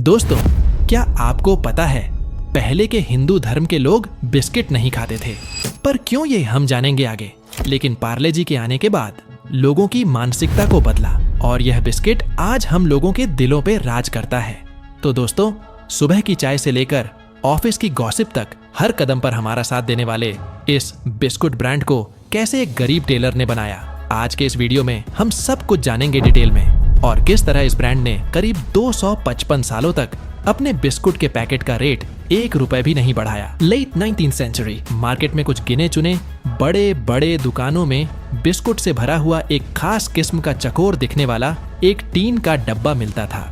दोस्तों, क्या आपको पता है पहले के हिंदू धर्म के लोग बिस्किट नहीं खाते थे, पर क्यों ये हम जानेंगे आगे। लेकिन पार्ले जी के आने के बाद लोगों की मानसिकता को बदला और यह बिस्किट आज हम लोगों के दिलों पे राज करता है। तो दोस्तों, सुबह की चाय से लेकर ऑफिस की गॉसिप तक हर कदम पर हमारा साथ देने वाले इस बिस्कुट ब्रांड को कैसे एक गरीब टेलर ने बनाया, आज के इस वीडियो में हम सब कुछ जानेंगे डिटेल में। और किस तरह इस ब्रांड ने करीब 255 सालों तक अपने बिस्कुट के पैकेट का रेट 1 रुपए भी नहीं बढ़ाया। लेट 19th सेंचुरी मार्केट में कुछ गिने चुने बड़े बड़े दुकानों में बिस्कुट से भरा हुआ एक खास किस्म का चकोर दिखने वाला एक टीन का डब्बा मिलता था,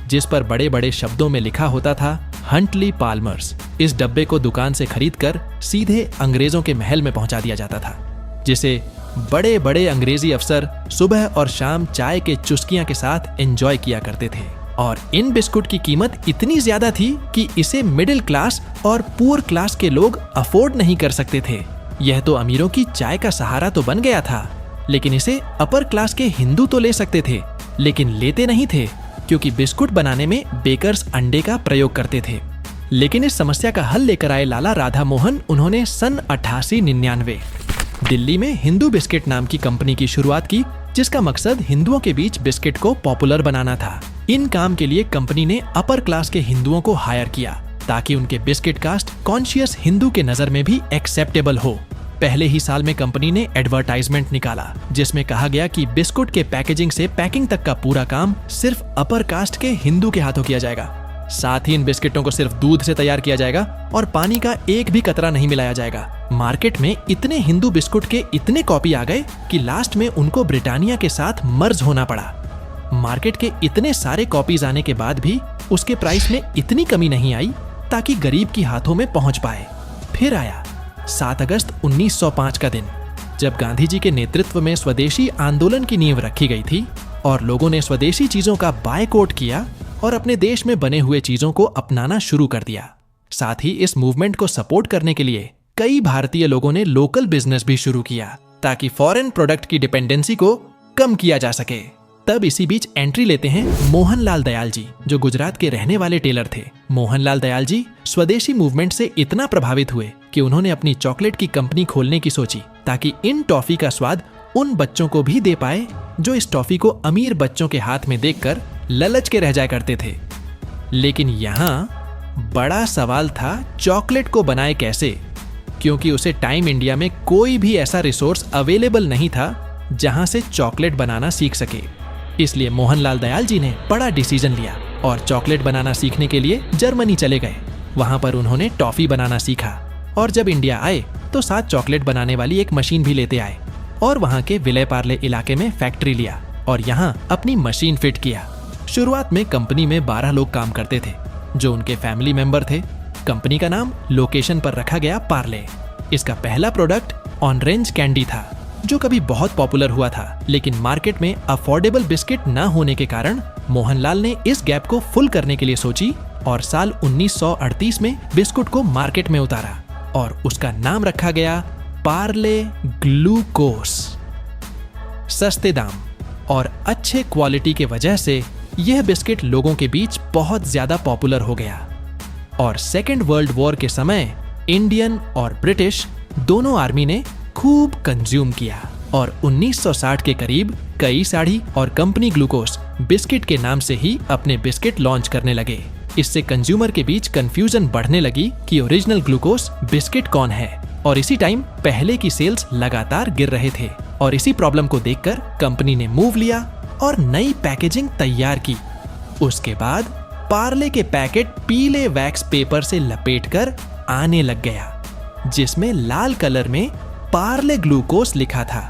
जिस पर बड़े बड़े शब्दों में लिखा होता था हंटली पाल्मर्स। इस डब्बे को दुकान से खरीदकर सीधे अंग्रेजों के महल में पहुंचा दिया जाता था, जिसे बड़े बड़े अंग्रेजी अफसर सुबह और शाम चाय के चुस्कियां के साथ एंजॉय किया करते थे। और इन बिस्कुट की कीमत इतनी ज्यादा थी कि इसे मिडिल क्लास और पुअर क्लास के लोग अफोर्ड नहीं कर सकते थे। यह तो अमीरों की चाय का सहारा तो बन गया था, लेकिन इसे अपर क्लास के हिंदू तो ले सकते थे, लेकिन लेते नहीं थे, क्योंकि बिस्कुट बनाने में बेकर्स अंडे का प्रयोग करते थे। लेकिन इस समस्या का हल लेकर आए लाला राधा मोहन। उन्होंने सन 8899 दिल्ली में हिंदू बिस्किट नाम की कंपनी की शुरुआत की, जिसका मकसद हिंदुओं के बीच बिस्किट को पॉपुलर बनाना था। इन काम के लिए कंपनी ने अपर क्लास के हिंदुओं को हायर किया, ताकि उनके बिस्किट कास्ट कॉन्शियस हिंदू के नजर में भी एक्सेप्टेबल हो। पहले ही साल में कंपनी ने एडवर्टाइजमेंट निकाला, जिसमें कहा गया कि बिस्कुट के पैकेजिंग से पैकिंग तक का पूरा काम सिर्फ अपर कास्ट के हिंदू के हाथों किया जाएगा। साथ ही इन बिस्किटों को सिर्फ दूध से तैयार किया जाएगा और पानी का एक भी कतरा नहीं मिलाया जाएगा। मार्केट में इतने हिंदू बिस्कुट के इतने कॉपी आ गए कि लास्ट में उनको ब्रिटानिया के साथ मर्ज होना पड़ा। मार्केट के इतने सारे कॉपीज आने के बाद भी उसके प्राइस में इतनी कमी नहीं आई ताकि गरीब की हाथों में पहुंच पाए। फिर आया 7 अगस्त 1905 का दिन, जब गांधी जी के नेतृत्व में स्वदेशी आंदोलन की नींव रखी गई थी और लोगों ने स्वदेशी चीजों का बायकॉट किया और अपने देश में बने हुए चीजों को अपनाना शुरू कर दिया। साथ ही इस मूवमेंट को सपोर्ट करने के लिए कई भारतीय लोगों ने लोकल बिजनेस भी शुरू किया, ताकि फॉरेन प्रोडक्ट की डिपेंडेंसी को कम किया जा सके। तब इसी बीच एंट्री लेते हैं मोहनलाल दयाल जी, जो गुजरात के रहने वाले टेलर थे। मोहनलाल दयाल जी स्वदेशी मूवमेंट से इतना प्रभावित हुए कि उन्होंने अपनी चॉकलेट की कंपनी खोलने की सोची, ताकि इन टॉफी का स्वाद उन बच्चों को भी दे पाए जो इस टॉफी को अमीर बच्चों के हाथ में देखकर ललच के रह जाया करते थे। लेकिन यहाँ बड़ा सवाल था, चॉकलेट को बनाए कैसे, क्योंकि उसे टाइम इंडिया में कोई भी ऐसा रिसोर्स अवेलेबल नहीं था जहां से चॉकलेट बनाना सीख सके। इसलिए मोहनलाल दयाल जी ने बड़ा डिसीजन लिया और चॉकलेट बनाना सीखने के लिए जर्मनी चले गए। वहां पर उन्होंने टॉफी बनाना सीखा और जब इंडिया आए तो साथ चॉकलेट बनाने वाली एक मशीन भी लेते आए और वहां के विले पार्ले इलाके में फैक्ट्री लिया और यहाँ अपनी मशीन फिट किया। शुरुआत में कंपनी में 12 लोग काम करते थे, जो उनके फैमिली मेंबर थे। कंपनी का नाम लोकेशन पर रखा गया पार्ले। इसका पहला प्रोडक्ट ऑरेंज कैंडी था, जो कभी बहुत पॉपुलर हुआ था, लेकिन मार्केट में अफोर्डेबल बिस्किट न होने के कारण मोहनलाल ने इस गैप को फुल करने के लिए सोची और साल 1938 में बिस्कुट को मार्केट में उतारा और उसका नाम रखा गया पार्ले ग्लूकोस। सस्ते दाम और अच्छे क्वालिटी के वजह से यह बिस्किट लोगों के बीच बहुत ज्यादा पॉपुलर हो गया और सेकेंड वर्ल्ड वॉर के समय इंडियन और ब्रिटिश दोनों आर्मी ने खूब कंज्यूम किया और 1960 के करीब कई साड़ी और कंपनी ग्लूकोस बिस्किट के नाम से ही अपने बिस्किट लॉन्च करने लगे। इससे कंज्यूमर के बीच कंफ्यूजन बढ़ने लगी कि ओरिजिनल ग्लूकोस बिस्किट कौन है और इसी टाइम पहले की सेल्स लगातार गिर रहे थे। और इसी प्रॉब्लम को देखकर कंपनी ने मूव लिया और नई पैकेजिंग तैयार की। उसके बाद पार्ले के पैकेट पीले वैक्स पेपर से लपेटकर आने लग गया, जिसमें लाल कलर में पार्ले ग्लूकोस लिखा था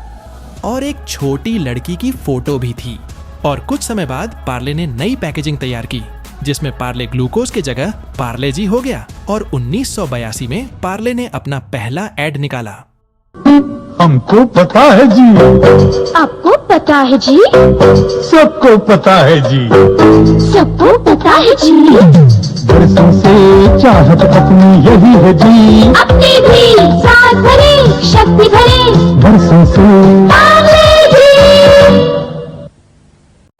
और एक छोटी लड़की की फोटो भी थी। और कुछ समय बाद पार्ले ने नई पैकेजिंग तैयार की, जिसमें पार्ले ग्लूकोस की जगह पार्ले जी हो गया और 1982 में पार्ले ने अपना पहला एड निकाला। हमको पता है जी, आपको पता है जी, सबको पता है जी, सबको पता है जी, बरसों से चाहत अपनी यही है जी, अपनी भी साथ भरे शक्ति भरे बरसों से पार्ले जी।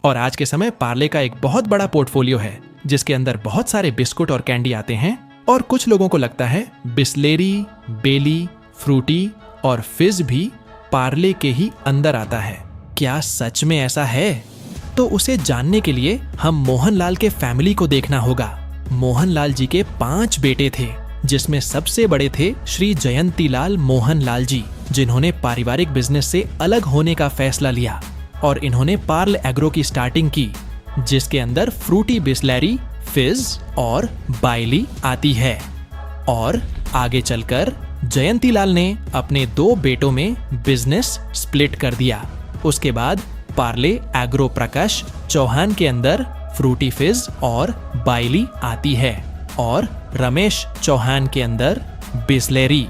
और आज के समय पार्ले का एक बहुत बड़ा पोर्टफोलियो है, जिसके अंदर बहुत सारे बिस्कुट और कैंडी आते हैं, और कुछ लोगों को लगता है बिस्लेरी, बेली, फ्रूटी और फिज भी पार्ले के ही अंदर आता है। क्या सच में ऐसा है? तो उसे जानने के लिए हम मोहनलाल के फैमिली को देखना होगा। मोहनलाल जी के 5 बेटे थे, जिसमें सबसे बड़े थे श्री जयंतीलाल मोहनलाल जी, जिन्होंने पारिवारिक बिजनेस से अलग होने का फैसला लिया और इन्होंने पार्ल एग्रो की स्टार्टिंग की, जिसके अंदर फ्रूटी बिस्लेरी, फिज और बाइली आती है। और आगे चलकर जयंतीलाल ने अपने 2 बेटों में बिजनेस स्प्लिट कर दिया। उसके बाद पार्ले एग्रो प्रकाश चौहान के अंदर फ्रूटी फिज और बाइली आती है और रमेश चौहान के अंदर बिस्लेरी।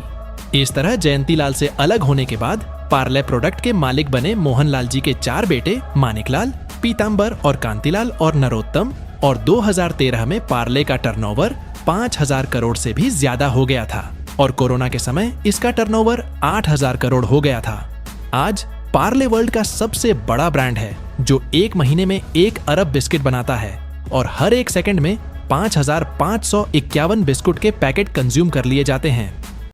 इस तरह जयंतीलाल से अलग होने के बाद पार्ले प्रोडक्ट के मालिक बने मोहनलाल जी के 4 बेटे मानिकलाल, पीतांबर और कांतिलाल और नरोत्तम, और 2013 में पार्ले का टर्नओवर 5000 करोड़ से भी ज्यादा हो गया था और कोरोना के समय इसका टर्नओवर 8000 करोड़ हो गया था। आज पार्ले वर्ल्ड का सबसे बड़ा ब्रांड है, जो 1 महीने में 1 अरब बिस्किट बनाता है और हर 1 सेकंड में 5551 बिस्कुट के पैकेट कंज्यूम कर लिए जाते हैं।